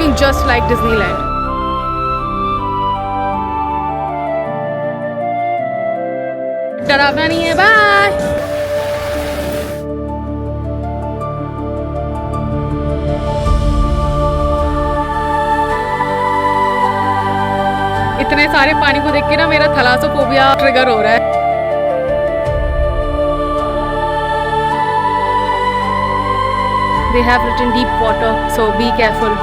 looking just like Disneyland. डरावना नहीं है, बाय। इतने सारे पानी को देख के ना मेरा थैलासोफोबिया ट्रिगर हो रहा है। They have written deep water, so be careful.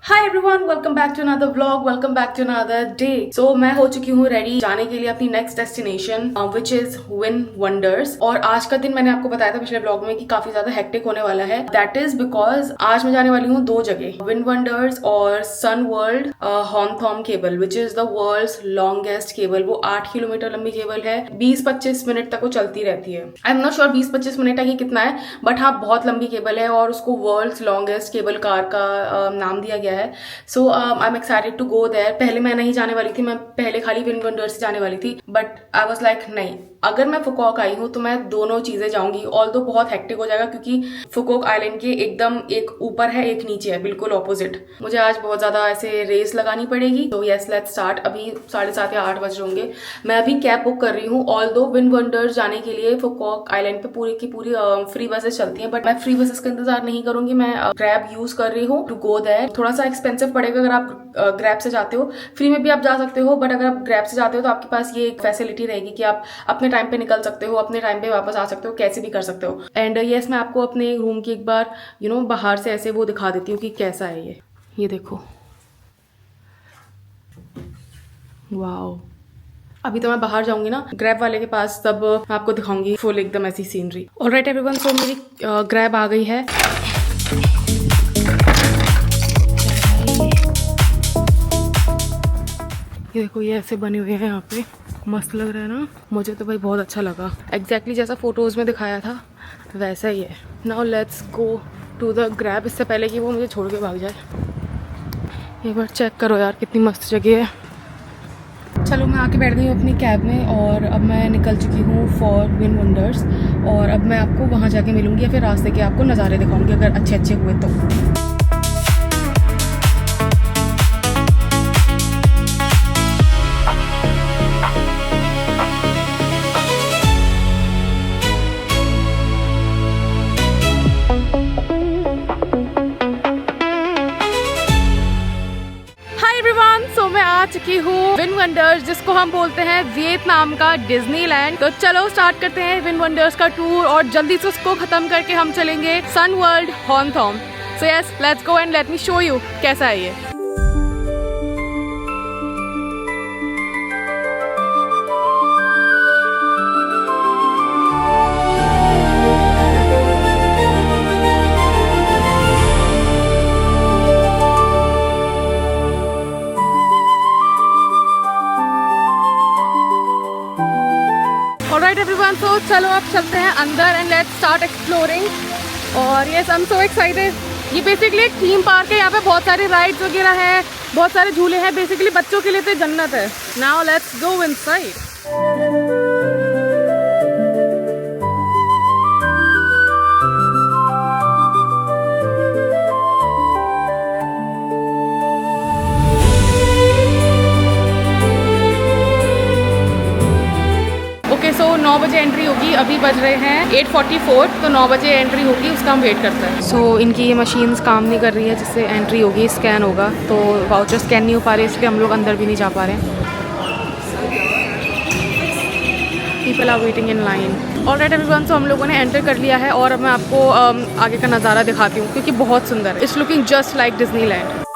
Hi everyone, welcome back to another vlog, welcome back to another day. So मैं हो चुकी हूँ रेडी जाने के लिए अपनी next destination which is Vin Wonders. और आज का दिन मैंने आपको बताया था पिछले व्लॉग में कि काफी ज्यादा हेक्टिक होने वाला है। दैट इज बिकॉज आज मैं जाने वाली हूँ दो जगह, विन वंडर्स और Sun World Hon Thom cable which is the world's longest cable. वो 8 किलोमीटर लंबी केबल है, 20-25 मिनट तक वो चलती रहती है। आई एम नॉट श्योर 20-25 मिनट तक ये कितना है, बट हाँ बहुत लंबी केबल है और उसको वर्ल्ड्स लॉन्गेस्ट केबल कार का नाम दिया गया है। So I am excited to go there. पहले मैं नहीं जाने वाली थी, मैं पहले खाली विन वंडर्स से जाने वाली थी, बट आई वाज लाइक नहीं, अगर मैं फुकॉक आई हूँ तो मैं दोनों चीजें जाऊंगी। ऑल्दो बहुत हेक्टिक हो जाएगा क्योंकि फुकॉक आइलैंड के एकदम एक ऊपर है एक नीचे है, बिल्कुल ऑपोजिट। मुझे आज बहुत ज्यादा ऐसे रेस लगानी पड़ेगी। तो यस लेट्स स्टार्ट। अभी 7:30 या 8 बज होंगे। मैं अभी कैब बुक कर रही हूँ। ऑल्दो विन वंडर्स जाने के लिए फुकॉक आइलैंड पे पूरी की पूरी फ्री बसेस चलती हैं, बट मैं फ्री बसेस का इंतजार नहीं करूंगी। मैं ग्रैब यूज कर रही हूँ टू गो देयर। थोड़ा सा एक्सपेंसिव पड़ेगा अगर आप ग्रैब से जाते हो। फ्री में भी आप जा सकते हो, बट अगर आप ग्रैब से जाते हो तो आपके पास ये एक फैसिलिटी रहेगी कि आप अपने टाइम पे निकल सकते हो, अपने टाइम पे वापस आ सकते हो, कैसे भी कर सकते हो। एंड यस मैं आपको अपने रूम की एक बार बाहर से ऐसे वो दिखा देती हूँ कि कैसा है ये देखो। वाओ, अभी तो मैं बाहर जाऊंगी ना ग्रैब वाले के पास, तब मैं आपको दिखाऊंगी फुल एकदम ऐसी सीनरी। ऑलराइट एवरीवन, सो मेरी ग्रैब आ गई है। ये देखो, ये ऐसे बने हुए हैं यहाँ पे, मस्त लग रहा है ना। मुझे तो भाई बहुत अच्छा लगा, एग्जैक्टली जैसा फोटोज में दिखाया था वैसा ही है। Now let's go to the grab, इससे पहले कि वो मुझे छोड़ के भाग जाए। एक बार चेक करो यार कितनी मस्त जगह है। चलो मैं आके बैठ गई हूँ अपनी कैब में और अब मैं निकल चुकी हूँ फॉर विन वंडर्स। और अब मैं आपको वहाँ जाके मिलूंगी या फिर रास्ते के आपको नज़ारे दिखाऊंगी अगर अच्छे अच्छे हुए तो। मैं आ चुकी हूँ विन वंडर्स, जिसको हम बोलते हैं वियतनाम का डिज्नीलैंड। तो चलो स्टार्ट करते हैं विन वंडर्स का टूर और जल्दी से उसको खत्म करके हम चलेंगे Sun World Hon Thom. So yes let's go and let me show you कैसा है ये। ऑलराइट एवरीवन, तो चलो अब चलते हैं अंदर एंड लेट्स स्टार्ट एक्सप्लोरिंग। और yes I am so excited. ये बेसिकली एक थीम पार्क है, यहाँ पे बहुत सारे राइड्स वगैरह हैं, बहुत सारे झूले हैं। बेसिकली बच्चों के लिए तो जन्नत है। Now let's go inside. So 9 बजे एंट्री होगी, अभी बज रहे हैं 8:44, तो 9 बजे एंट्री होगी, उसका हम वेट करते हैं। सो इनकी ये मशीन्स काम नहीं कर रही है जिससे एंट्री होगी, स्कैन होगा, तो वाउचर स्कैन नहीं हो पा रहे, इसलिए हम लोग अंदर भी नहीं जा पा रहे हैं। People are waiting in line. Alright everyone, तो हम लोगों ने एंटर कर लिया है और अब मैं आपको आगे का नज़ारा दिखाती हूँ क्योंकि बहुत सुंदर है। It's looking just like Disneyland.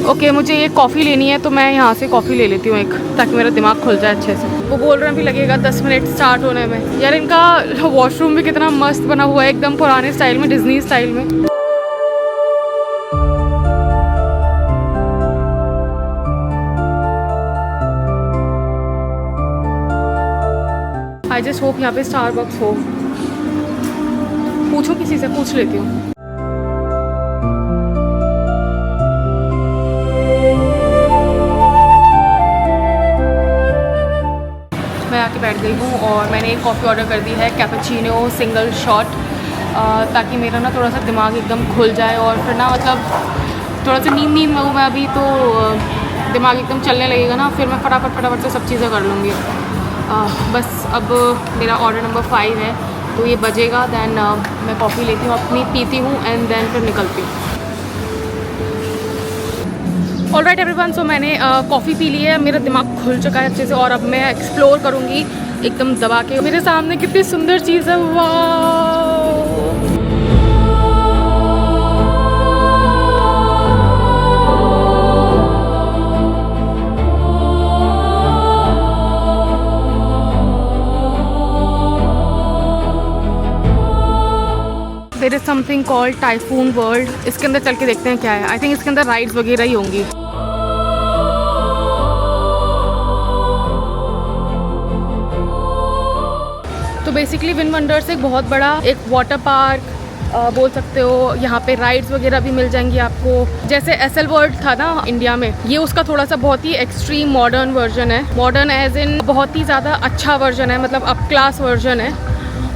Okay मुझे ये कॉफ़ी लेनी है तो मैं यहाँ से कॉफ़ी ले लेती हूँ एक, ताकि मेरा दिमाग खुल जाए अच्छे से। वो बोल रहे हैं भी लगेगा 10 मिनट स्टार्ट होने में। यार इनका वॉशरूम भी कितना मस्त बना हुआ है, एकदम पुराने स्टाइल में, डिज्नी स्टाइल में। आई जस्ट होप यहाँ पे स्टारबक्स हो। पूछो किसी से, पूछ लेती हूँ। मैं आके बैठ गई हूँ और मैंने एक कॉफ़ी ऑर्डर कर दी है, कैपेचिनो सिंगल शॉट, ताकि मेरा ना थोड़ा सा दिमाग एकदम खुल जाए और फिर ना मतलब थोड़ा सा नींद में हूँ मैं अभी, तो दिमाग एकदम चलने लगेगा ना, फिर मैं फटाफट से सब चीज़ें कर लूँगी। बस अब मेरा ऑर्डर नंबर 5 है, तो ये बजेगा, दैन मैं कॉफ़ी लेती हूँ अपनी, पीती हूँ एंड देन फिर निकलती हूँ। ऑलराइट एवरीवन, सो मैंने कॉफ़ी पी ली है, मेरा दिमाग खुल चुका है अच्छे से और अब मैं एक्सप्लोर करूँगी एकदम दबा के। मेरे सामने कितनी सुंदर चीज़ है, वाह। There is something called typhoon world. इसके अंदर चल के देखते हैं क्या है। आई थिंक इसके अंदर राइड्स वगैरह ही होंगी। तो बेसिकली विन वंडर्स एक बहुत बड़ा एक वाटर पार्क बोल सकते हो। यहाँ पे राइड्स वगैरह भी मिल जाएंगी आपको, जैसे एसएल वर्ल्ड था ना इंडिया में, ये उसका थोड़ा सा बहुत ही एक्सट्रीम मॉडर्न वर्जन है। मॉडर्न एज इन बहुत ही ज़्यादा अच्छा वर्जन है, मतलब अप क्लास वर्जन है,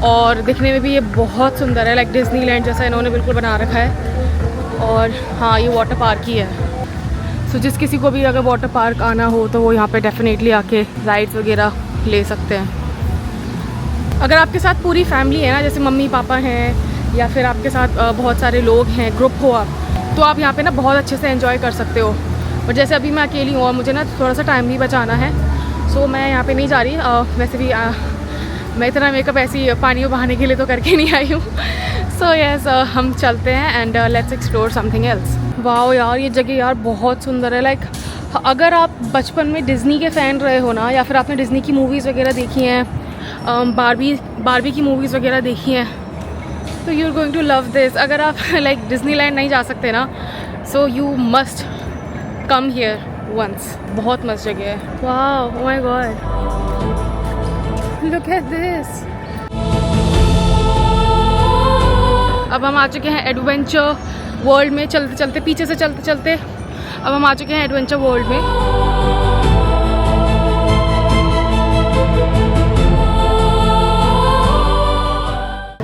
और दिखने में भी ये बहुत सुंदर है, लाइक डिज्नीलैंड जैसा इन्होंने बिल्कुल बना रखा है। और हाँ, ये वाटर पार्क ही है। सो जिस किसी को भी अगर वाटर पार्क आना हो तो वो यहाँ पे डेफिनेटली आके राइड्स वगैरह ले सकते हैं। अगर आपके साथ पूरी फैमिली है ना, जैसे मम्मी पापा हैं या फिर आपके साथ बहुत सारे लोग हैं, ग्रुप हो आप, तो आप यहाँ पे ना बहुत अच्छे से एंजॉय कर सकते हो। और जैसे अभी मैं अकेली हूँ और मुझे ना थोड़ा सा टाइम भी बचाना है, सो मैं यहाँ पे नहीं जा रही। वैसे भी मैं इतना मेकअप ऐसी पानी में बहाने के लिए तो करके नहीं आई हूँ। सो यस, हम चलते हैं and let's explore something else. Wow यार, ये जगह यार बहुत सुंदर है। लाइक अगर आप बचपन में डिज़नी के फ़ैन रहे हो ना, या फिर आपने डिज़नी की मूवीज़ वगैरह देखी हैं, बारबी की मूवीज़ वगैरह देखी हैं, तो you are going to love this. अगर आप लाइक डिज़नीलैंड नहीं जा सकते ना, so you must come here once. बहुत मस्त जगह है। Wow, oh my god, look at this. अब हम आ चुके हैं एडवेंचर वर्ल्ड में। चलते चलते पीछे से चलते चलते अब हम आ चुके हैं एडवेंचर वर्ल्ड में।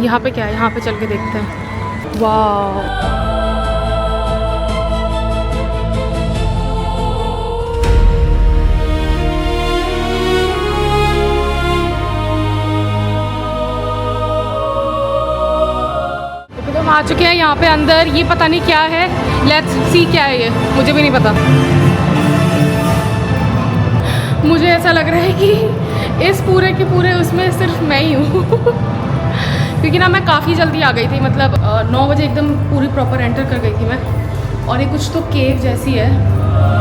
यहाँ पे क्या है, यहाँ पे चल के देखते हैं। वाह, हम आ चुके हैं यहाँ पे अंदर। ये पता नहीं क्या है, लेट्स सी क्या है ये, मुझे भी नहीं पता। मुझे ऐसा लग रहा है कि इस पूरे के पूरे उसमें सिर्फ मैं ही हूँ। क्योंकि ना मैं काफ़ी जल्दी आ गई थी, मतलब 9 बजे एकदम पूरी प्रॉपर एंटर कर गई थी मैं। और ये कुछ तो केव जैसी है।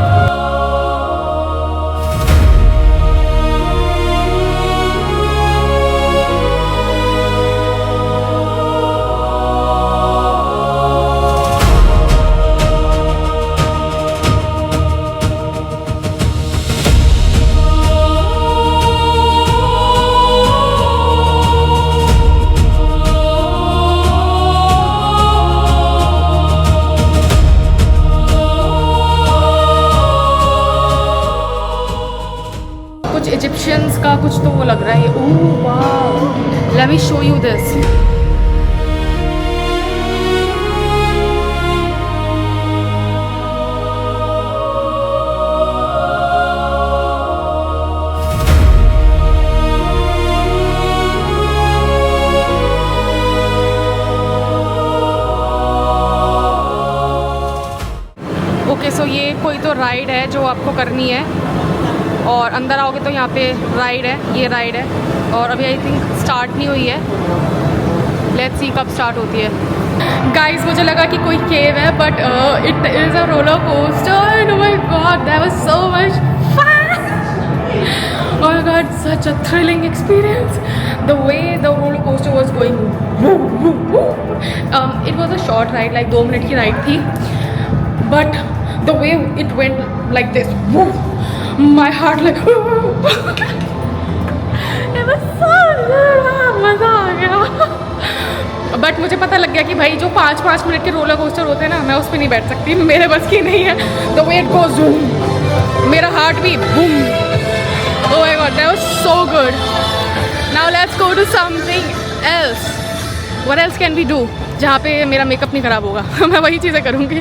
इजिप्शियंस का कुछ तो वो लग रहा है। ओह वाह, let me show you this. Okay, so ये कोई तो राइड है जो आपको करनी है, और अंदर आओगे तो यहाँ पे राइड है, ये राइड है, और अभी आई थिंक स्टार्ट नहीं हुई है। लेट्स सी कब स्टार्ट होती है। गाइस मुझे लगा कि कोई केव है, but it is a roller coaster. Oh my god, that was so much fun. Oh my god, such a thrilling experience. The way the roller coaster was going, it was a short ride, like 2 minute की ride थी, but the way it went like this, my heart like मज़ा आ गया। But मुझे पता लग गया कि भाई जो 5-5 मिनट के रोलर कोस्टर होते हैं ना, मैं उस पर नहीं बैठ सकती, मेरे बस की नहीं है। द वे इट गोज़, मेरा हार्ट भी boom. Oh my god, that was so good. Now let's go to something else. What else can we do जहाँ पे मेरा मेकअप नहीं ख़राब होगा। मैं वही चीज़ें करूँगी।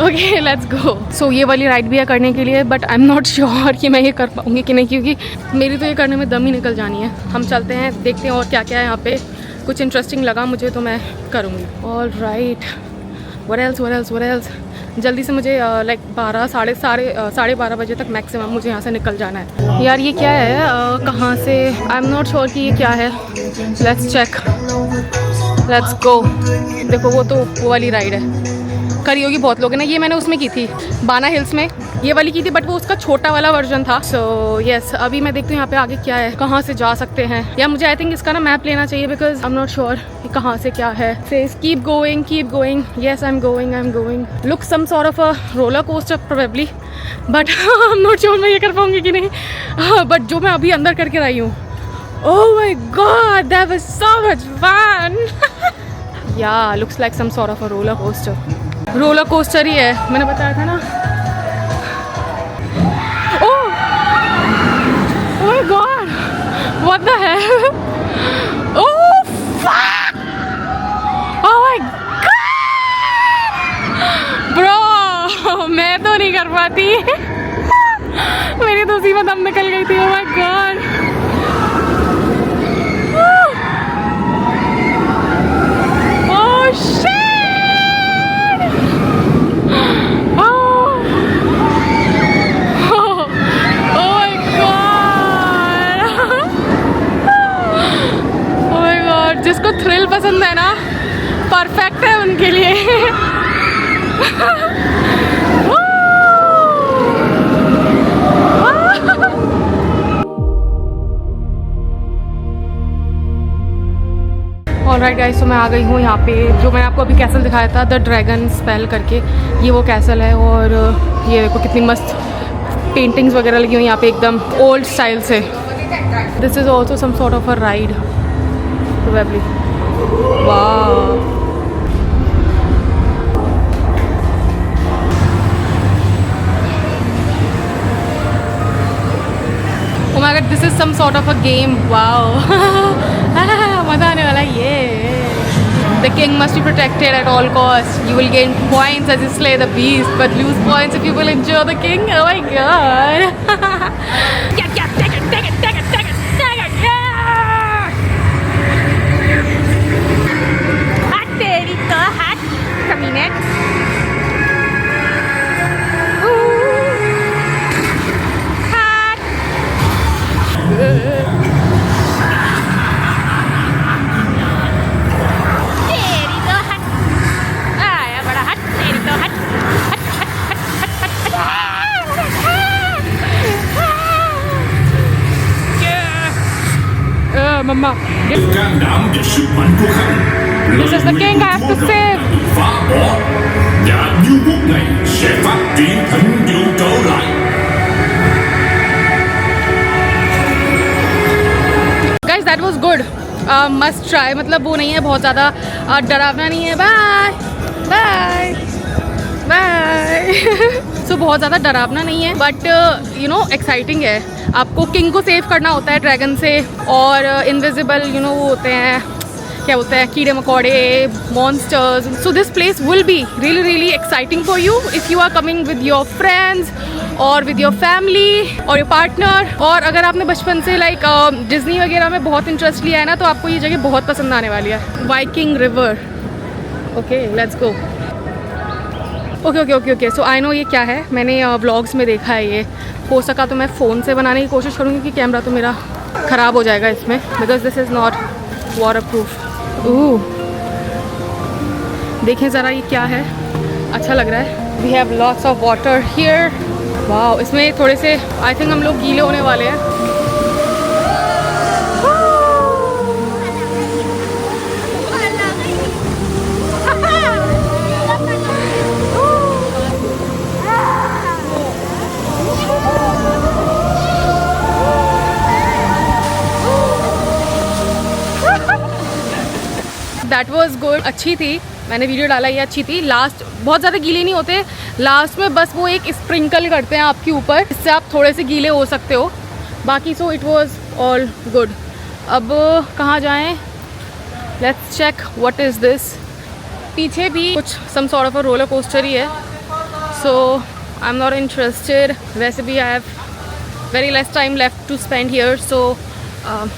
Okay let's go. सो ये वाली राइड भी है करने के लिए, but I am not sure कि मैं ये कर पाऊँगी कि नहीं, क्योंकि मेरी तो ये करने में दम ही निकल जानी है। हम चलते हैं, देखते हैं और क्या क्या है यहाँ पे। कुछ इंटरेस्टिंग लगा मुझे तो मैं करूँगी। All right, what else. जल्दी से मुझे लाइक 12 बजे तक मैक्सिमम मुझे यहाँ से निकल जाना है। यार ये क्या है, कहाँ से, आई एम नॉट श्योर कि ये क्या है। Let's check, let's go. देखो वो वाली राइड है, करी होगी बहुत लोगों ने। ये मैंने उसमें की थी, बाना हिल्स में ये वाली की थी, बट वो उसका छोटा वाला वर्जन था। सो यस, अभी मैं देखती हूँ यहाँ पे आगे क्या है, कहाँ से जा सकते हैं। या मुझे आई थिंक इसका ना मैप लेना चाहिए, because I am not sure कि कहाँ से क्या है। Says keep going. Yes I am going. Look some sort of a roller coaster probably, but I am not sure मैं ये कर पाऊँगी कि नहीं। बट जो मैं अभी अंदर करके आई हूँ, oh my god, that was so much fun. Yeah, looks like some sort of a roller coaster. Roller coaster ही है, मैंने बताया था ना। Oh my god, what the hell? Oh fuck, oh my god bro, मैं तो नहीं कर पाती। मेरी तो उसी में दम निकल गई थी। oh my god, oh shit, जिसको थ्रिल पसंद है ना, परफेक्ट है उनके लिए। ऑलराइट गाइस, तो मैं आ गई हूँ यहाँ पे, जो मैंने आपको अभी कैसल दिखाया था, द ड्रैगन स्पेल करके, ये वो कैसल है। और ये देखो कितनी मस्त पेंटिंग्स वगैरह लगी हुई यहाँ पे, एकदम ओल्ड स्टाइल से। This is also some sort of a ride probably. Wow. Oh my god, this is some sort of a game. Wow. मजा आने वाला है ये। The king must be protected at all costs. You will gain points as you slay the beast, but lose points if you will injure the king. Oh my god. Take it. Mama. This is the king I have to save. Guys, that was good. Must try. मतलब वो नहीं है बहुत ज़्यादा डरावना नहीं है। Bye सो बहुत ज़्यादा डरावना नहीं है, बट यू नो एक्साइटिंग है। आपको किंग को सेव करना होता है ड्रैगन से, और इनविजिबल यू नो वो होते हैं, क्या होता है, कीड़े मकोड़े, monsters. So this place will be really exciting for you if you are coming with your friends और विद योर फैमिली और योर पार्टनर। और अगर आपने बचपन से लाइक डिज्नी वगैरह में बहुत इंटरेस्ट लिया है ना, तो आपको ये जगह बहुत पसंद आने वाली है। Viking river. Okay let's go. Okay so I know ये क्या है, मैंने व्लॉग्स में देखा है ये। हो सका तो मैं फ़ोन से बनाने की कोशिश करूँगी, कि कैमरा तो मेरा ख़राब हो जाएगा इसमें, because this is not waterproof. देखें ज़रा ये क्या है, अच्छा लग रहा है। We have lots of water here. Wow, इसमें थोड़े से आई थिंक हम लोग गीले होने वाले हैं। दैट वॉज गुड, अच्छी थी। मैंने वीडियो डाला, ये अच्छी थी। लास्ट बहुत ज़्यादा गीले नहीं होते, लास्ट में बस वो एक स्प्रिंकल करते हैं आपके ऊपर, इससे आप थोड़े से गीले हो सकते हो। बाकी so it was all good. अब कहाँ जाएं? Let's check what is this. पीछे भी कुछ some sort of a roller coaster ही है, so I am not interested. वैसे भी I have very less time left to spend here, so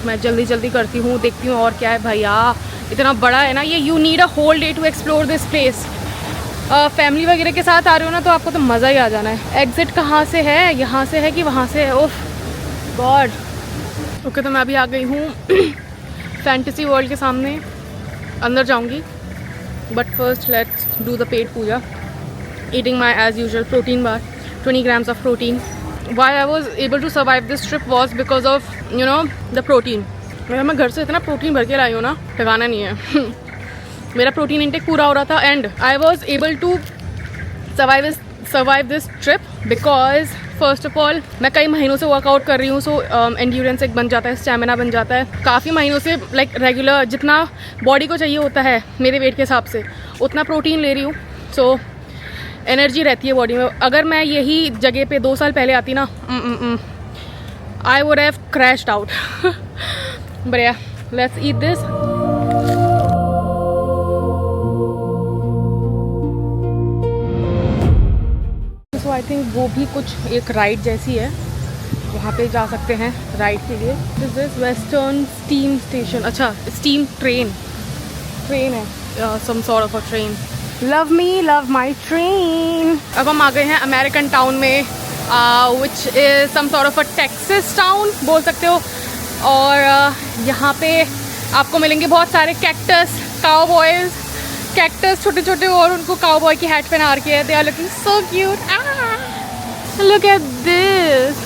मैं जल्दी जल्दी करती हूँ, देखती हूँ और क्या है। भैया इतना बड़ा है ना ये, you need a whole day to explore this place. Family वगैरह के साथ आ रहे हो ना तो आपको तो मज़ा ही आ जाना है। एग्ज़िट कहाँ से है? यहाँ से है कि वहाँ से है? ओह गॉड। ओके, तो मैं अभी आ गई हूँ फैंटेसी वर्ल्ड के सामने, अंदर जाऊँगी। But first let's do the pet puja. Eating my as usual protein bar, 20 grams of protein. Why I was able to survive this trip was because of, you know, the protein. मैं घर से इतना protein भर के लाई हूँ ना, ठिकाना नहीं है। मेरा प्रोटीन इंटेक पूरा हो रहा था and I was able to survive this trip because first of all मैं कई महीनों से वर्कआउट कर रही हूँ, सो एंड्योरेंस एक बन जाता है, स्टैमिना बन जाता है। काफ़ी महीनों से लाइक रेगुलर जितना बॉडी को चाहिए होता है मेरे वेट के हिसाब से उतना प्रोटीन ले रही हूँ, सो एनर्जी रहती है बॉडी में। अगर मैं यही जगह पे 2 साल पहले आती ना, I would have crashed out. But yeah, let's eat this. So I think वो भी कुछ एक राइड जैसी है, वहाँ पे जा सकते हैं राइड के लिए। This is western steam station. अच्छा, स्टीम ट्रेन है, some sort of a train. Love me, love my train. अब हम आ गए हैं अमेरिकन टाउन में, which is some sort of a Texas town बोल सकते हो। और यहाँ पे आपको मिलेंगे बहुत सारे कैक्टस, काउबॉयज, कैक्टस छोटे छोटे, और उनको काउबॉय की हैट पहना रखी है। They are looking so cute. Look at this,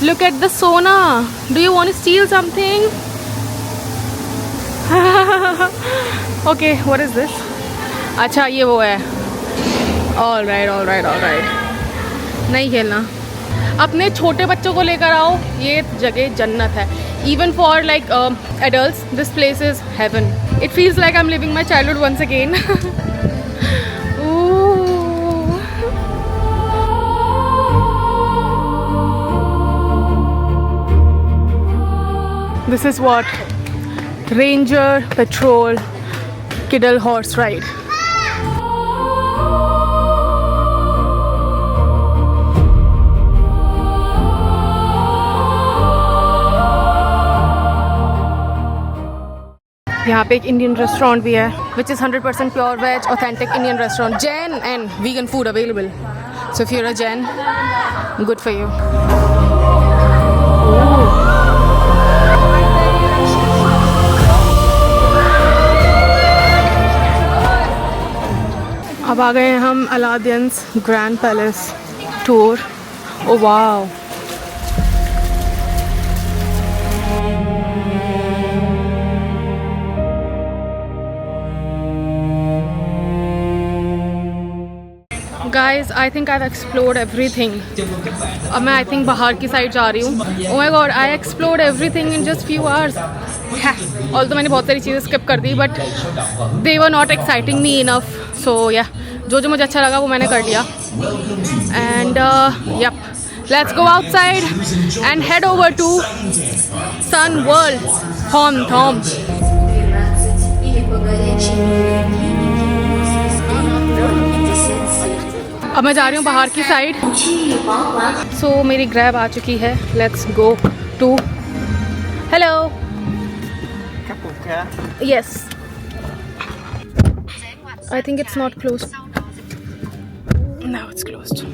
look at the sauna. Do you want to steal something? Okay, what is this? अच्छा, ये वो है। ऑल राइट, नहीं खेलना। अपने छोटे बच्चों को लेकर आओ, ये जगह जन्नत है। Even for like adults, this place is heaven. It feels like I am living my childhood once again. This is what ranger patrol kiddie horse ride. यहाँ पे एक इंडियन रेस्टोरेंट भी है, which is 100% pure veg authentic Indian restaurant, Jain and vegan food available. So if you are a Jain, good for you. अब आ गए हैं हम Aladdin's grand palace tour. Oh wow, guys I think I have explored everything. अब मैं I think बाहर की side जा रही हूँ। Oh my God, I explored everything in just few hours. All तो मैंने बहुत सारी चीज़ें स्किप कर दी, but they were not exciting me enough. So या जो मुझे अच्छा लगा वो मैंने कर लिया। And yup, let's go outside and head over to Sun World Thom Thom. अब मैं जा रही हूँ बाहर की साइड। सो मेरी ग्रैब आ चुकी है। Let's go to, hello, yes, I think it's not closed, now it's closed.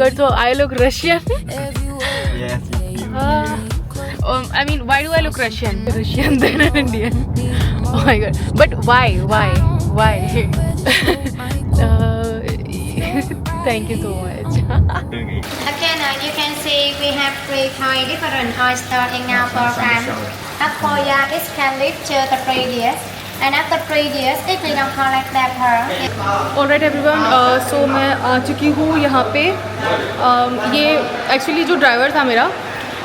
god, so I look Russian. Yes, you do. I mean, why do I look Russian? Russian then I'm Indian. Oh my god. But why? Thank you so much. Okay. Again, you can see we have three different toy store in our program. After year, it can live to the 3 years. And after 3 years, if we don't collect that her. Alright everyone, so मैं आ चुकी हूँ यहाँ पे. ये actually जो driver था मेरा,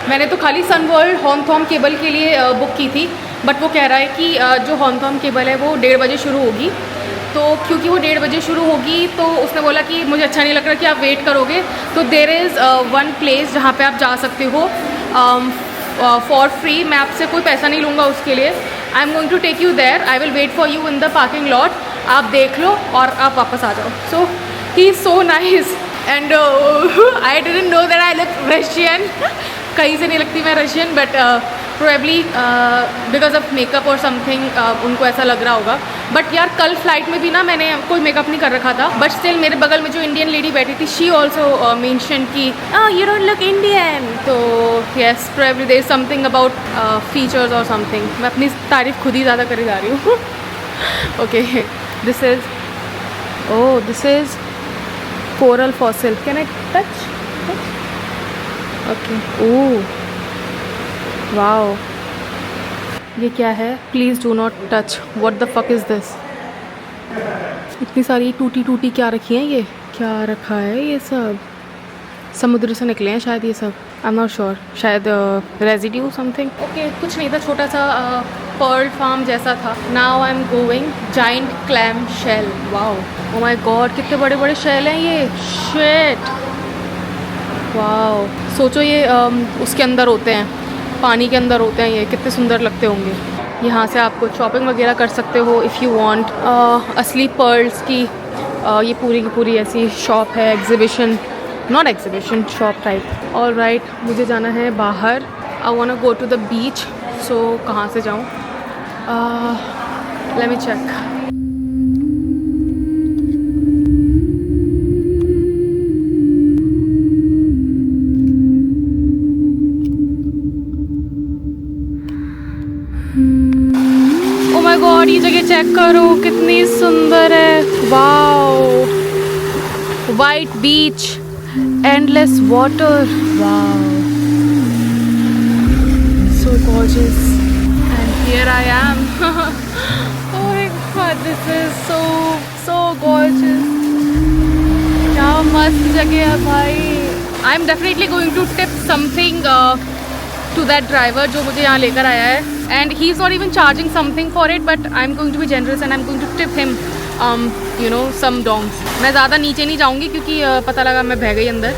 मैंने तो खाली सन वर्ल्ड हॉर्नथॉर्म केबल के लिए बुक की थी, बट वो कह रहा है कि जो हॉर्नथॉर्म केबल है वो 1:30 बजे शुरू होगी. तो क्योंकि वो 1:30 बजे शुरू होगी तो उसने बोला कि मुझे अच्छा नहीं लग रहा कि आप वेट करोगे, तो देयर इज़ वन प्लेस जहाँ पे आप जा सकते हो फॉर फ्री. मैं आपसे कोई पैसा नहीं लूँगा उसके लिए. I am going to take you there. I will wait for you in the parking lot. आप देख लो और आप वापस आ जाओ. So he is so nice and I didn't know that I look Russian. कहीं से नहीं लगती मैं Russian, but probably because of makeup और समथिंग उनको ऐसा लग रहा होगा. बट यार कल फ्लाइट में भी ना मैंने कोई मेकअप नहीं कर रखा था, बट स्टिल मेरे बगल में जो इंडियन लेडी बैठी थी, she also mention that you don't look Indian. तो yes, probably there is something about features और समथिंग. मैं अपनी तारीफ खुद ही ज़्यादा करे जा रही हूँ. Okay, this is coral fossil. Can I touch? Okay. Oh wow, ये क्या है? Please do not touch. What the fuck is this? इतनी सारी टूटी क्या रखी हैं? ये क्या रखा है? ये सब समुद्र से निकले हैं शायद ये सब. I am not sure. शायद रेजिड्यू समथिंग. ओके, कुछ नहीं था, छोटा सा पर्ल फार्म जैसा था. Now I am going giant clam shell. Wow, oh my god, कितने बड़े बड़े शेल हैं ये. Shit, wow. सोचो ये उसके अंदर होते हैं, पानी के अंदर होते हैं. ये कितने सुंदर लगते होंगे. यहाँ से आप कुछ शॉपिंग वगैरह कर सकते हो इफ़ यू वांट. असली पर्ल्स की ये पूरी की पूरी ऐसी शॉप है. Exhibition, not exhibition, shop type. Alright, मुझे जाना है बाहर. I want to go to the beach. So कहाँ से जाऊँ? Let me check. Oh my God, ये जगह चेक करो कितनी सुंदर है. Wow, white beach, endless water. Wow, so gorgeous. And here I am. Oh my God, this is so gorgeous. क्या मस्त जगह है भाई. I am definitely going to tip something to that driver जो मुझे यहाँ लेकर आया है. And he's not even charging something for it, but I'm going to be generous and I'm going to tip him, some dongs. मैं ज़्यादा नीचे नहीं जाऊँगी क्योंकि पता लगा मैं बह गई अंदर.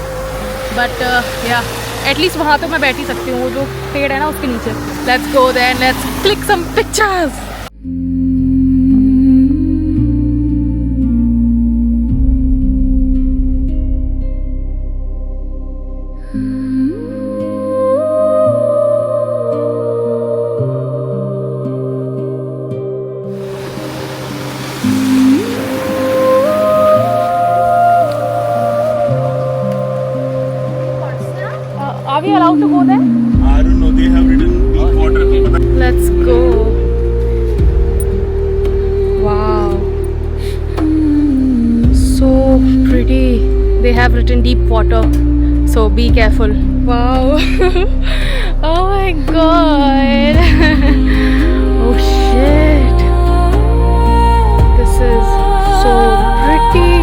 But yeah, at least वहाँ तो मैं बैठ ही सकती हूँ. वो जो पेड़ है ना उसके नीचे. Let's go there and let's click some pictures. Are we allowed to go there? I don't know. They have written deep water. Let's go. Wow. So pretty. They have written deep water. So be careful. Wow. Oh my god. Oh shit. This is so pretty.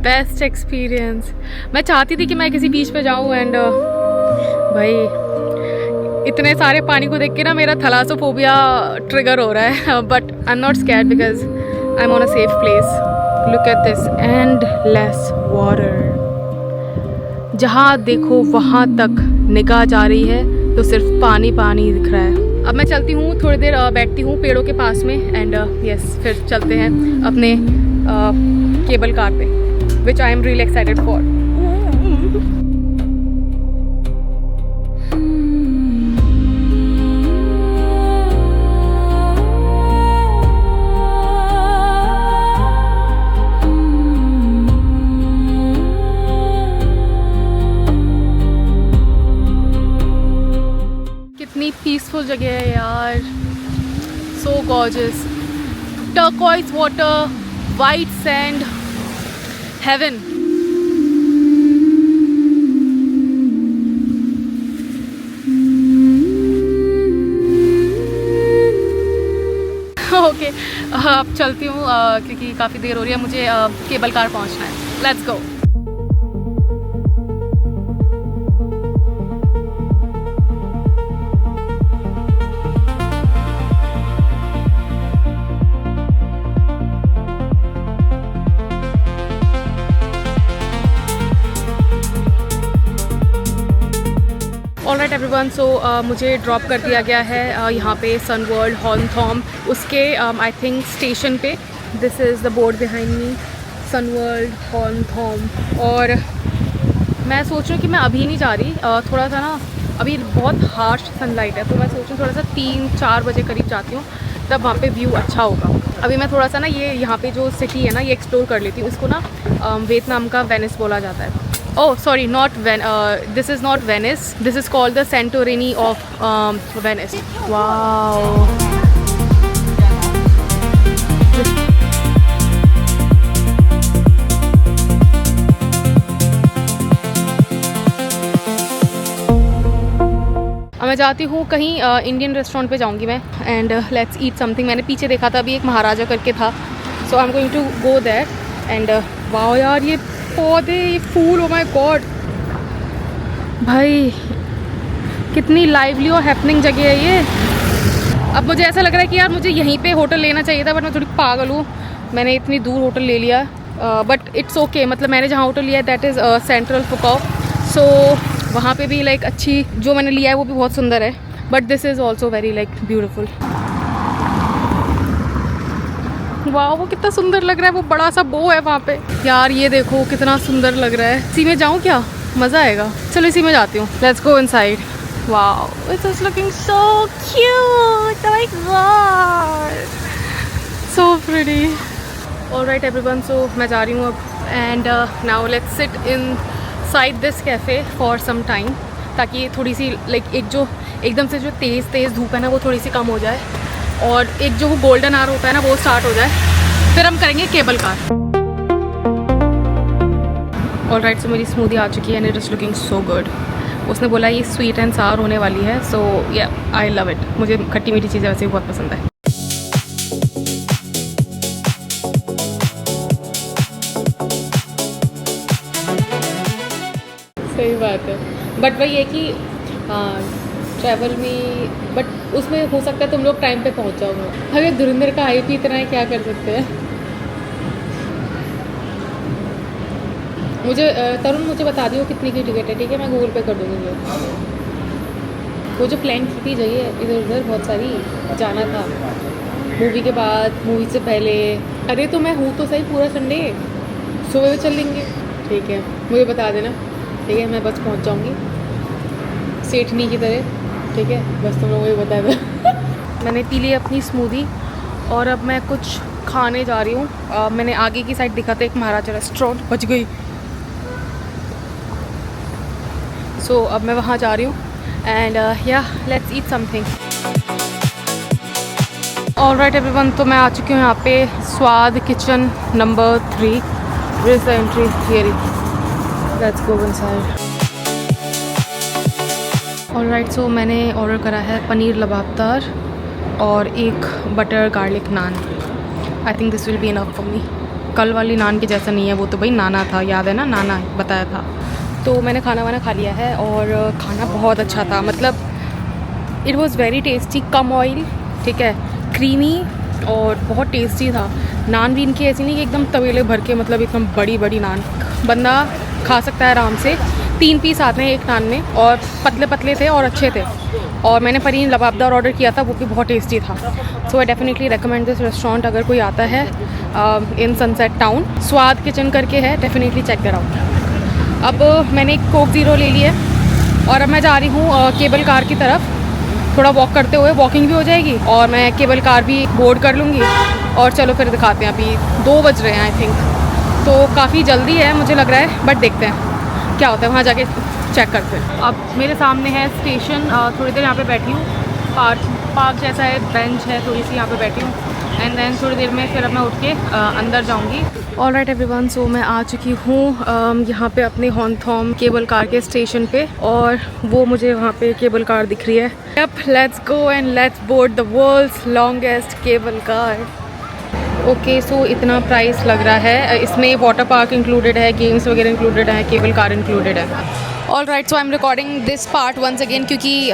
Best experience. मैं चाहती थी कि मैं किसी बीच पे जाऊँ and भाई इतने सारे पानी को देख के ना मेरा थैलासोफोबिया ट्रिगर हो रहा है. But I am not scared because I M on a safe place. Look at this endless water. जहाँ देखो वहाँ तक निगाह जा रही है तो सिर्फ पानी पानी दिख रहा है। अब मैं चलती हूँ, थोड़ी देर बैठती हूँ पेड़ों के पास में एंड यस फिर चलते हैं अपने केबल कार पे, which I am really excited for. कितनी पीसफुल जगह है यार, so gorgeous, turquoise water, white sand, heaven. Okay अब चलती हूँ क्योंकि काफ़ी देर हो रही है, मुझे केबल कार पहुँचना है। Let's go. ऑलराइट एवरीवन, सो मुझे ड्रॉप कर दिया गया है यहाँ पे सन वर्ल्ड हॉर्नथॉर्म उसके आई थिंक स्टेशन पे। This is the board behind me, Sun World Hon Thom. और मैं सोच रही हूँ कि मैं अभी नहीं जा रही, थोड़ा सा ना अभी बहुत हार्श सनलाइट है, तो मैं सोच रही हूँ थोड़ा सा 3-4 बजे करीब जाती हूँ, तब वहाँ पे व्यू अच्छा होगा। अभी मैं थोड़ा सा ना ये यहाँ पे जो सिटी है ना ये एक्सप्लोर कर लेती हूँ। इसको ना वियतनाम का वेनिस बोला जाता है। Oh, sorry, not this is not Venice. This is called the Santorini of Venice. Wow. अब मैं जाती हूँ कहीं इंडियन रेस्टोरेंट पे जाऊँगी मैं, एंड लेट्स ईट समथिंग। मैंने पीछे देखा था अभी एक महाराजा करके था, so I am going to go there and wow यार ये पौधे, ये फूल, ओ माय गॉड भाई कितनी लाइवली और हैपनिंग जगह है ये। अब मुझे ऐसा लग रहा है कि यार मुझे यहीं पे होटल लेना चाहिए था, बट मैं थोड़ी पागल हूँ, मैंने इतनी दूर होटल ले लिया। बट इट्स ओके, मतलब मैंने जहाँ होटल लिया है दैट इज़ सेंट्रल फुकाओ, सो वहाँ पे भी लाइक अच्छी जो मैंने लिया है वो भी बहुत सुंदर है, but this is also very like beautiful. वाह वो कितना सुंदर लग रहा है, वो बड़ा सा बो है वहाँ पे यार, ये देखो कितना सुंदर लग रहा है। इसी में जाऊँ क्या, मज़ा आएगा, चलो इसी में जाती हूँ। Let's go inside. वाह it's just looking so cute, my god so pretty. Alright everyone, so मैं जा रही हूँ अब, and now let's sit inside this cafe for some time, ताकि थोड़ी सी लाइक एक जो एकदम से जो तेज़ धूप है ना वो थोड़ी सी कम हो जाए, और एक जो वो गोल्डन आवर होता है ना वो स्टार्ट हो जाए, फिर हम करेंगे केबल कार। ऑलराइट, सो मेरी स्मूदी आ चुकी है and it is looking so good. उसने बोला ये स्वीट एंड सावर होने वाली है, सो या आई लव इट। मुझे खट्टी मीठी चीज़ें वैसे भी बहुत पसंद है। सही बात है, बट वही है कि ट्रैवल में, बट उसमें हो सकता है तुम लोग टाइम पे पहुंच जाओ। अगर धुरंधर का हाइप ही इतना है, क्या कर सकते हैं। मुझे तरुण मुझे बता दियो कितनी की टिकट है, ठीक है, मैं गूगल पे कर दूँगी। वो जो प्लान की थी जगह इधर उधर बहुत सारी जाना था, मूवी के बाद, मूवी से पहले। अरे तो मैं हूँ तो सही पूरा संडे, सुबह चल लेंगे, ठीक है, मुझे बता देना, ठीक है, मैं बस पहुँच जाऊँगी सेठनी की तरह, ठीक है, बस तुम लोगों को बता दो। मैंने पी ली अपनी स्मूदी और अब मैं कुछ खाने जा रही हूँ। मैंने आगे की साइड दिखा था एक महाराजा रेस्टोरेंट, बच गई, सो अब मैं वहाँ जा रही हूँ एंड या let's eat something. Alright everyone, तो मैं आ चुकी हूँ यहाँ पे Swad Kitchen number 3। Where is the entry? Here, let's go inside. Alright, so मैंने ऑर्डर करा है पनीर लबाबदार और एक butter garlic naan. I think this will be enough for me. कल वाली नान के जैसा नहीं है, वो तो भाई नाना था, याद है ना, नाना बताया था। तो मैंने खाना वाना खा लिया है और खाना बहुत अच्छा था, मतलब it was very tasty, come oil, ठीक है, क्रीमी और बहुत टेस्टी था। नान भी इनकी ऐसी नहीं कि एकदम तवेले भर के, मतलब एकदम बड़ी बड़ी नान, बंदा खा सकता है आराम से। 3 पीस आते हैं एक नान में, और पतले पतले थे और अच्छे थे। और मैंने पनीर लबाबदार ऑर्डर किया था, वो भी बहुत टेस्टी था। So I definitely recommend this restaurant अगर कोई आता है in Sunset Town. Swad Kitchen करके है, डेफिनेटली चेक कर आओ। अब मैंने एक कोक ज़ीरो ले ली है और अब मैं जा रही हूँ केबल कार की तरफ। थोड़ा वॉक करते हुए, वॉकिंग भी हो जाएगी और मैं केबल कार भी बोर्ड कर लूँगी। और चलो फिर दिखाते हैं। अभी 2 बज रहे हैं आई थिंक, तो काफ़ी जल्दी है मुझे लग रहा है, बट देखते हैं क्या होता है, वहाँ जाके चेक करते हैं। अब मेरे सामने है स्टेशन, थोड़ी देर यहाँ पे बैठी हूँ। पार्क जैसा है, बेंच है, थोड़ी सी यहाँ पे बैठी हूँ। एंड देन थोड़ी देर में फिर अब मैं उठ के अंदर जाऊँगी। ऑल राइट एवरीवन, सो मैं आ चुकी हूँ यहाँ पे अपने हॉन्थॉम केबल कार के स्टेशन पे, और वो मुझे वहाँ पे केबल कार दिख रही है। अब let's go and let's board the world's longest cable car. Okay, so इतना प्राइस लग रहा है। इसमें वाटर पार्क इंक्लूडेड है, गेम्स वगैरह इंक्लूडेड है, केबल कार इंक्लूडेड है। All right, so I am recording this part once again, क्योंकि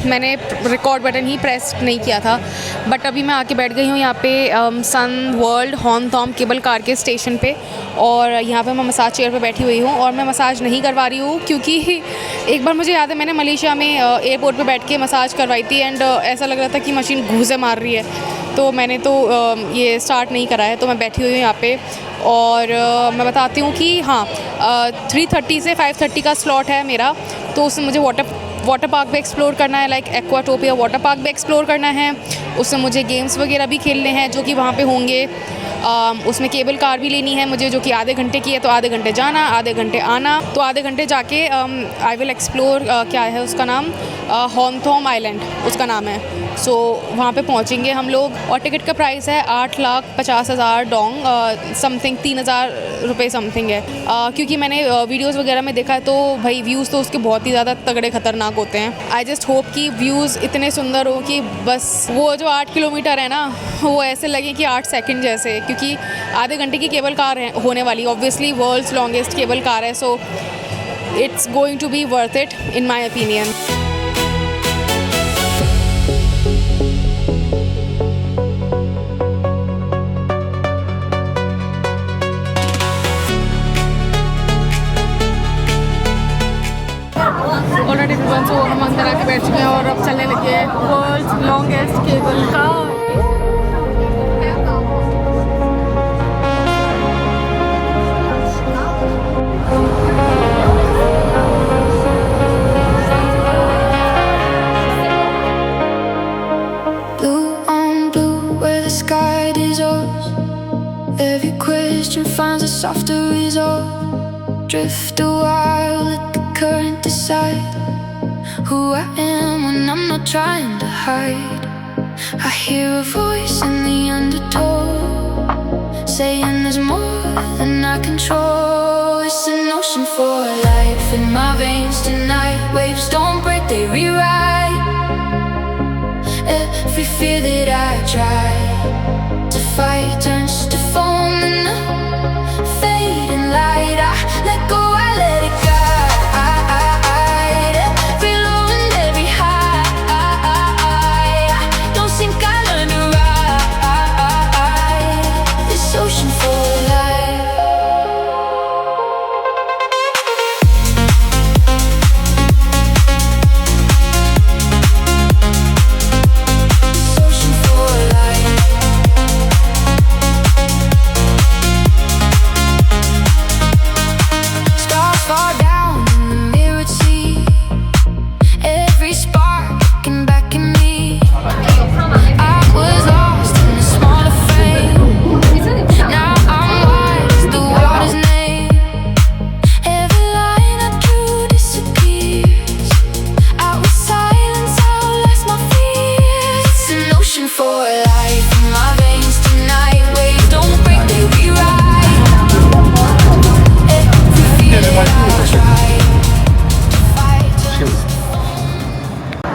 मैंने रिकॉर्ड बटन ही प्रेस नहीं किया था। बट अभी मैं आके बैठ गई हूँ यहाँ पे सन वर्ल्ड हॉन्थॉम केबल कार के स्टेशन पे, और यहाँ पे मैं मसाज चेयर पे बैठी हुई हूँ। और मैं मसाज नहीं करवा रही हूँ क्योंकि एक बार मुझे याद है मैंने मलेशिया में एयरपोर्ट पे बैठ के मसाज करवाई थी, एंड ऐसा लग रहा था कि मशीन घूंसे मार रही है, तो मैंने तो ये स्टार्ट नहीं करा है। तो मैं बैठी हुई हूँ यहाँ पे, और मैं बताती हूँ कि हाँ 3:30 से 5:30 का स्लॉट है मेरा। तो उसमें मुझे वाटर पार्क भी एक्सप्लोर करना है, लाइक एक्वाटोपिया वाटर पार्क भी एक्सप्लोर करना है। उसमें मुझे गेम्स वगैरह भी खेलने हैं जो कि वहाँ पे होंगे। उसमें केबल कार भी लेनी है मुझे, जो कि आधे घंटे की है, तो आधे घंटे जाना आधे घंटे आना। तो आधे घंटे जाके आई विल एक्सप्लोर, क्या है उसका नाम, हॉन्थॉम आइलैंड उसका नाम है। सो वहाँ पे पहुँचेंगे हम लोग, और टिकट का प्राइस है 8,50,000 डोंग, समथिंग 3,000 रुपये समथिंग है। क्योंकि मैंने वीडियोस वगैरह में देखा है तो भाई व्यूज़ तो उसके बहुत ही ज़्यादा तगड़े खतरनाक होते हैं। आई जस्ट होप कि व्यूज़ इतने सुंदर हो कि बस वो जो 8 किलोमीटर है ना, वो ऐसे लगे कि 8 सेकंड जैसे, क्योंकि आधे घंटे की केबल कार है होने वाली, obviously world's longest cable car है। So it's going to be worth it in my opinion. Already everyone, सो हम अंदर आके बैठ चुके हैं और अब चलने लगे हैं world's longest cable car. Blue on blue, where the sky dissolves. Every question finds a softer resolve. Drift a while, let the current decide who I am when I'm not trying to hide. I hear a voice in the undertow, saying there's more than I control. It's an ocean for life in my veins tonight. Waves don't break, they rewrite every fear that I try to fight turns to foam in the fading light. I let go, I let it guide. Every low and every high. Don't think I learned to ride this ocean for life.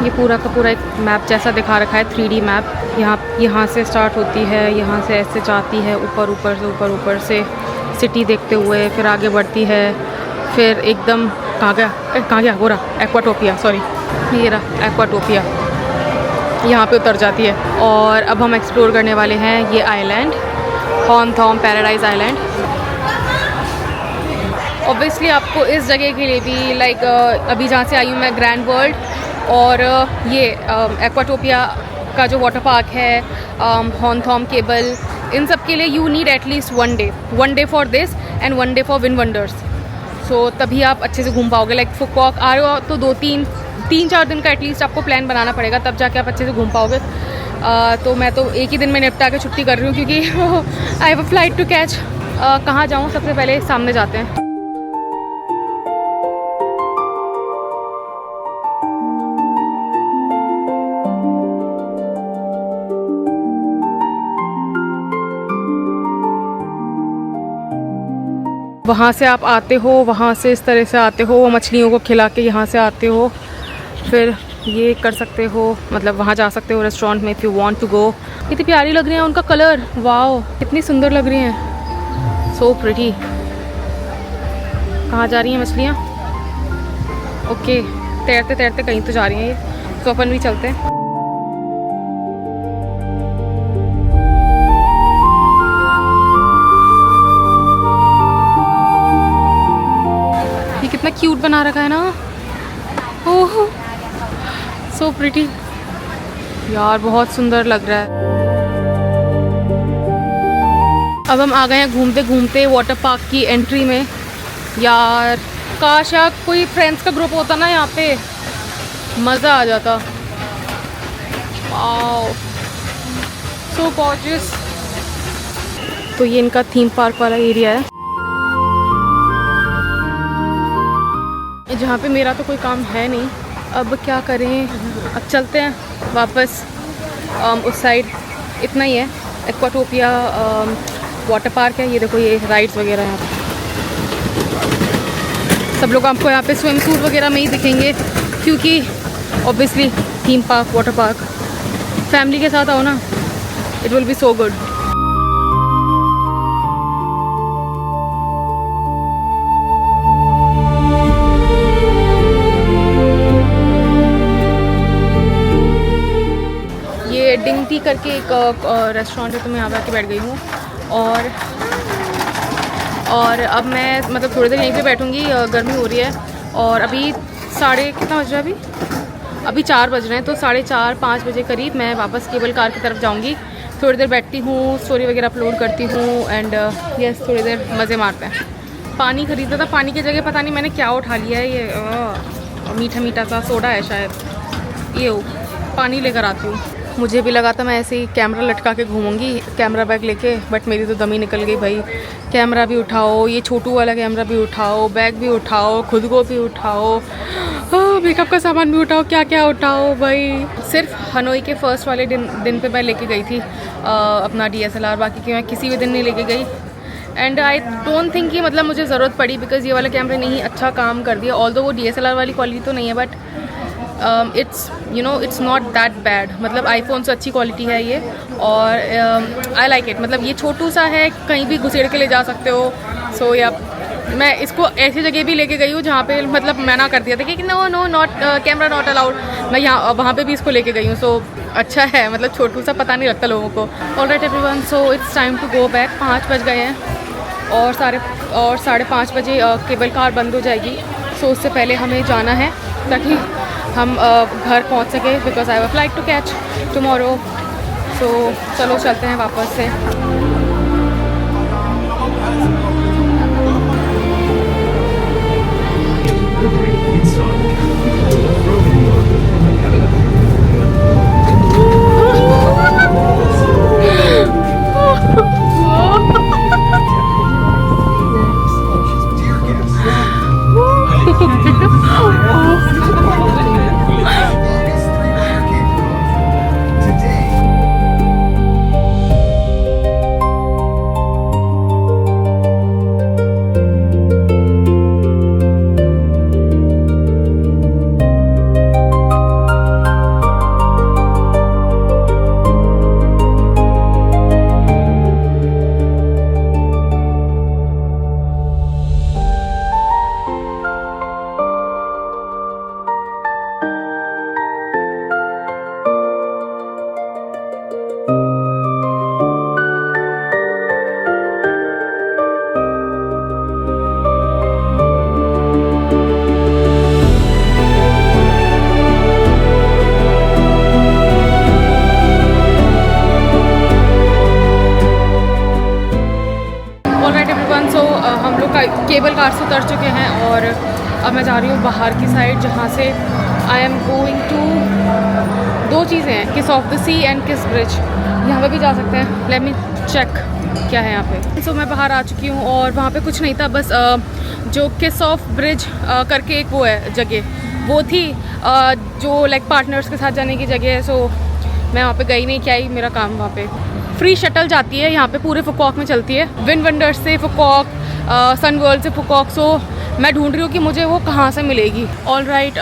ये पूरा का पूरा एक map जैसा दिखा रखा है, 3D map. यहाँ से स्टार्ट होती है, यहाँ से ऐसे जाती है ऊपर से सिटी देखते हुए, फिर आगे बढ़ती है, फिर एकदम कहाँ गया वो रहा एक्वाटोपिया, सॉरी ये रहा एक्वाटोपिया, यहाँ पे उतर जाती है। और अब हम एक्सप्लोर करने वाले हैं ये आइलैंड, हॉन्थॉम पैराडाइज आइलैंड। ऑब्वियसली आपको इस जगह के लिए भी लाइक अभी जहाँ से आई हूँ मैं ग्रैंड वर्ल्ड और ये एक्वाटोपिया का जो वाटर पार्क है, हॉर्नथॉर्म केबल, इन सब के लिए you need at least 1 day for this and 1 day for VinWonders. So तभी आप अच्छे से घूम पाओगे। लाइक फुकॉक आ रहे हो तो 3-4 दिन का एटलीस्ट आपको प्लान बनाना पड़ेगा, तब जाके आप अच्छे से घूम पाओगे। तो मैं तो एक ही दिन में निपटा के छुट्टी कर रही हूँ क्योंकि I have a flight to catch. कहाँ जाऊँ? सबसे पहले सामने जाते हैं। वहाँ से आप आते हो, वहाँ से इस तरह से आते हो, वो मछलियों को खिला के यहाँ से आते हो, फिर ये कर सकते हो, मतलब वहाँ जा सकते हो रेस्टोरेंट में if you want to go. कितनी प्यारी लग रही हैं उनका कलर, वाओ कितनी सुंदर लग रही हैं, सो प्रिटी। कहाँ जा रही हैं मछलियाँ? ओके, तैरते तैरते कहीं तो जा रही हैं ये, तो अपन भी चलते हैं। कितना क्यूट बना रखा है ना, ओह सो प्रिटी यार, बहुत सुंदर लग रहा है। अब हम आ गए हैं घूमते घूमते वाटर पार्क की एंट्री में। यार काश यार कोई फ्रेंड्स का ग्रुप होता ना यहाँ पे, मज़ा आ जाता। Wow so gorgeous. तो ये इनका थीम पार्क वाला एरिया है जहाँ पे मेरा तो कोई काम है नहीं। अब क्या करें, अब चलते हैं वापस उस साइड। इतना ही है, एक्वाटोपिया वाटर पार्क है। ये देखो ये राइड्स वगैरह यहाँ पे, सब लोग आपको यहाँ पे स्विम सूट वगैरह में ही दिखेंगे क्योंकि obviously theme park water park. Family के साथ आओ ना, it will be so good. डिंगटी करके एक रेस्टोरेंट है, तो मैं यहाँ पे आके बैठ गई हूँ और अब मैं मतलब थोड़ी देर यहीं पे बैठूँगी। गर्मी हो रही है और अभी कितना बज रहा है अभी 4 बज रहे हैं, तो 4:30-5 बजे करीब मैं वापस केबल कार की तरफ जाऊँगी। थोड़ी देर बैठती हूँ, स्टोरी वगैरह अपलोड करती हूँ एंड यस थोड़ी देर मज़े मारते हैं। पानी ख़रीदा था, पानी की जगह पता नहीं मैंने क्या उठा लिया है, ये मीठा मीठा सा सोडा है शायद। ये पानी लेकर आती हूँ। मुझे भी लगा था मैं ऐसे ही कैमरा लटका के घूमूंगी, कैमरा बैग लेके, बट मेरी तो दम ही निकल गई भाई। कैमरा भी उठाओ, ये छोटू वाला कैमरा भी उठाओ, बैग भी उठाओ, खुद को भी उठाओ, मेकअप का सामान भी उठाओ, क्या क्या उठाओ भाई। सिर्फ हनोई के फर्स्ट वाले दिन पे मैं लेके गई थी अपना DSLR, बाकी कि मैं किसी भी दिन नहीं लेके गई। एंड आई डोंट थिंक कि मतलब मुझे ज़रूरत पड़ी, बिकॉज़ ये वाला कैमरे ने ही अच्छा काम कर दिया। ऑल्दो वो DSLR वाली क्वालिटी तो नहीं है, but it's not that bad. मतलब आईफोन से अच्छी क्वालिटी है ये और आई लाइक इट। मतलब ये छोटू सा है, कहीं भी घुसेड़ के ले जा सकते हो। सो या मैं इसको ऐसी जगह भी लेके गई हूँ जहाँ पे मतलब मना कर दिया था कि no not camera not allowed, मैं यहाँ वहाँ पे भी इसको लेके गई हूँ। सो अच्छा है, मतलब छोटू सा पता नहीं लगता लोगों को। Alright everyone, so it's time to go back. 5 बज गए हैं और 5:30 बजे केबल कार बंद हो जाएगी। सो उससे पहले हमें जाना है ताकि हम घर पहुंच सके, because I have a flight to catch tomorrow. So चलो चलते हैं वापस से। केबल कार से उतर चुके हैं और अब मैं जा रही हूँ बाहर की साइड, जहाँ से आई एम गोइंग टू, 2 चीज़ें हैं, Kiss of the Sea and Kiss Bridge. यहाँ पे भी जा सकते हैं, लेट मी चेक क्या है यहाँ पे। सो मैं बाहर आ चुकी हूँ और वहाँ पे कुछ नहीं था, बस जो किस ऑफ ब्रिज करके एक वो है जगह, वो थी जो लाइक पार्टनर्स के साथ जाने की जगह है। सो मैं वहाँ पे गई नहीं, क्या ही मेरा काम वहाँ पे। फ्री शटल जाती है यहाँ पे, पूरे फुकॉक में चलती है, विन वंडर्स से फुकॉक, सन वर्ल्ड से फुकॉक। सो मैं ढूंढ रही हूँ कि मुझे वो कहाँ से मिलेगी। ऑल राइट,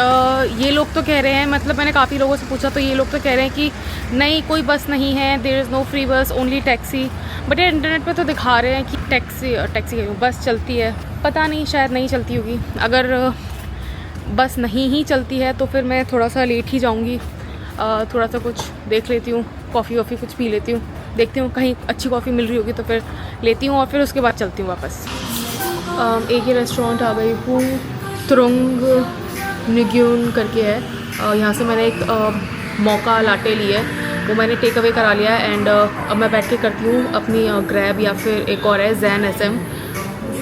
ये लोग तो कह रहे हैं, मतलब मैंने काफ़ी लोगों से पूछा तो ये लोग तो कह रहे हैं कि नहीं कोई बस नहीं है, देयर इज़ नो फ्री बस, ओनली टैक्सी। बट यार इंटरनेट पे तो दिखा रहे हैं कि टैक्सी बस चलती है। पता नहीं, शायद नहीं चलती होगी। अगर बस नहीं ही चलती है तो फिर मैं थोड़ा सा लेट ही जाऊँगी, थोड़ा सा कुछ देख लेती हूँ, कॉफ़ी वॉफ़ी कुछ पी लेती हूँ, देखती हूँ कहीं अच्छी कॉफ़ी मिल रही होगी तो फिर लेती हूँ और फिर उसके बाद चलती हूँ वापस। एक ही रेस्टोरेंट आ गई हूँ, त्रुंग निग्यून करके है। यहाँ से मैंने एक मौका लाटे ली है, वो मैंने टेक अवे करा लिया है। एंड अब मैं बैठ के करती हूँ अपनी ग्रैब, या फिर एक और है जैन SM,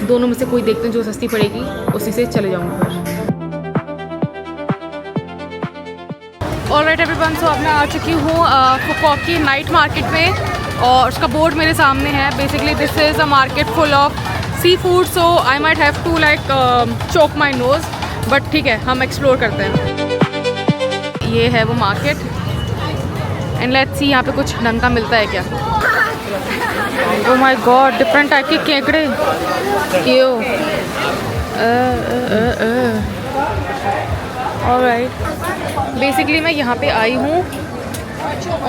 दोनों में से कोई देखते हैं जो सस्ती पड़ेगी, उसी से चले जाऊँगी फिर। ऑल राइट एवरीवन, सो अब मैं आ चुकी हूँ फुकॉक की नाइट मार्केट में और उसका बोर्ड मेरे सामने है। Basically this is a market full of sea food, so I might have to like choke my nose, but ठीक है, हम एक्सप्लोर करते हैं। ये है वो मार्केट एंड लेट्स सी यहाँ पे कुछ ढंग का मिलता है क्या। ओह माय गॉड, डिफरेंट टाइप के केकड़े, क्यों। ऑलराइट, बेसिकली मैं यहाँ पे आई हूँ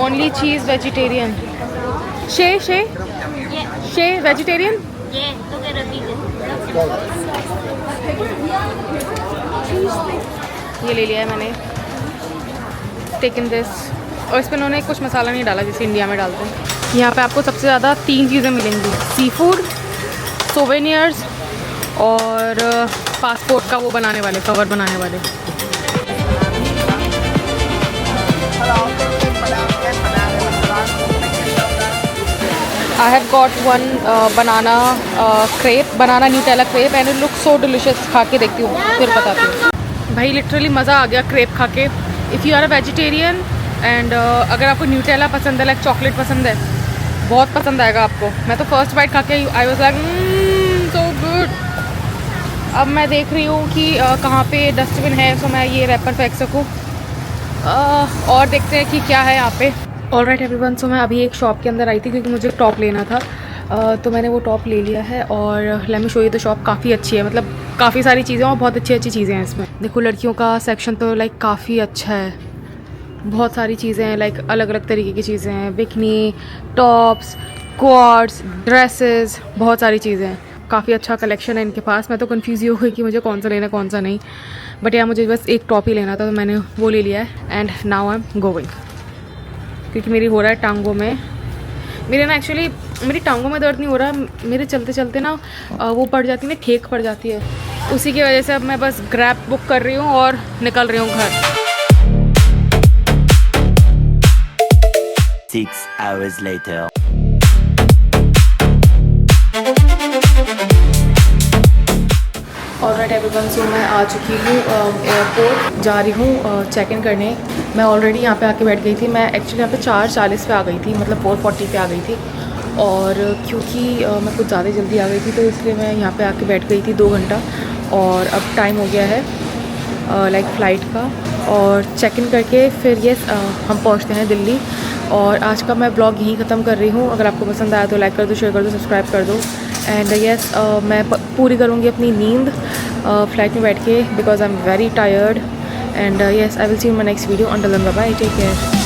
ओनली चीज़ वेजिटेरियन। शे वेजिटेरियन, ये ले लिया है मैंने, टेकन दिस। और इस पर उन्होंने कुछ मसाला नहीं डाला जैसे इंडिया में डालते हैं। यहाँ पे आपको सबसे ज़्यादा 3 चीज़ें मिलेंगी, सी फूड, सोवेनियर्स और पासपोर्ट का वो बनाने वाले, कवर बनाने वाले। I have got one banana crepe, banana Nutella crepe and it looks so delicious। खा के देखती हूँ फिर बताती हूँ। भाई लिटरली मज़ा आ गया क्रेप खा के। If you are a vegetarian and अगर आपको न्यूटेला पसंद है, लाइक चॉकलेट पसंद है, बहुत पसंद आएगा आपको। मैं तो फर्स्ट बाइट खा के I was like so good. अब मैं देख रही हूँ कि कहाँ पे डस्टबिन है तो मैं ये रैपर फेंक सकूँ, और देखते हैं कि क्या है यहाँ पे। ऑल राइट एवरीवन, सो मैं अभी एक शॉप के अंदर आई थी क्योंकि मुझे एक टॉप लेना था, तो मैंने वो टॉप ले लिया है। और late me show you the shop, काफ़ी अच्छी है, मतलब काफ़ी सारी चीज़ें और बहुत अच्छी अच्छी चीज़ें हैं इसमें। देखो लड़कियों का सेक्शन तो लाइक काफ़ी अच्छा है, बहुत सारी चीज़ें हैं, लाइक अलग अलग तरीके की चीज़ें हैं, बिकनी, टॉप्स, क्वार्ट्स, ड्रेसेस, बहुत सारी चीज़ें हैं। काफ़ी अच्छा कलेक्शन है इनके पास। मैं तो कंफ्यूज ही हो गई कि मुझे कौन सा लेना कौन सा नहीं, बट यार मुझे बस एक टॉप ही लेना था तो मैंने वो ले लिया है। And now I am going, क्योंकि मेरी हो रहा है टांगों में, मेरे ना एक्चुअली मेरी टांगों में दर्द नहीं हो रहा, मेरे चलते चलते ना वो पड़ जाती है ना, ठेक पड़ जाती है, उसी की वजह से अब मैं बस ग्रैब बुक कर रही हूँ और निकल रही हूँ घर। 6 hours later. Alright everyone, so मैं आ चुकी हूँ एयरपोर्ट, जा रही हूँ चेक इन करने। मैं ऑलरेडी यहाँ पे आके बैठ गई थी। मैं एक्चुअली यहाँ पे 4:40 पे आ गई थी, मतलब 4:40 पे आ गई थी, और क्योंकि मैं कुछ ज़्यादा जल्दी आ गई थी तो इसलिए मैं यहाँ पे आके बैठ गई थी 2 घंटा। और अब टाइम हो गया है लाइक फ़्लाइट का, और चेक इन करके फिर ये हम पहुँचते हैं दिल्ली। और आज का मैं ब्लॉग यहीं ख़त्म कर रही हूँ। अगर आपको पसंद आया तो लाइक कर दो, शेयर कर दो, सब्सक्राइब कर दो। एंड येस, मैं पूरी करूँगी अपनी नींद फ्लाइट में बैठ के, because I am very tired. And yes, I will see you in my next video. Until then bye bye, take care.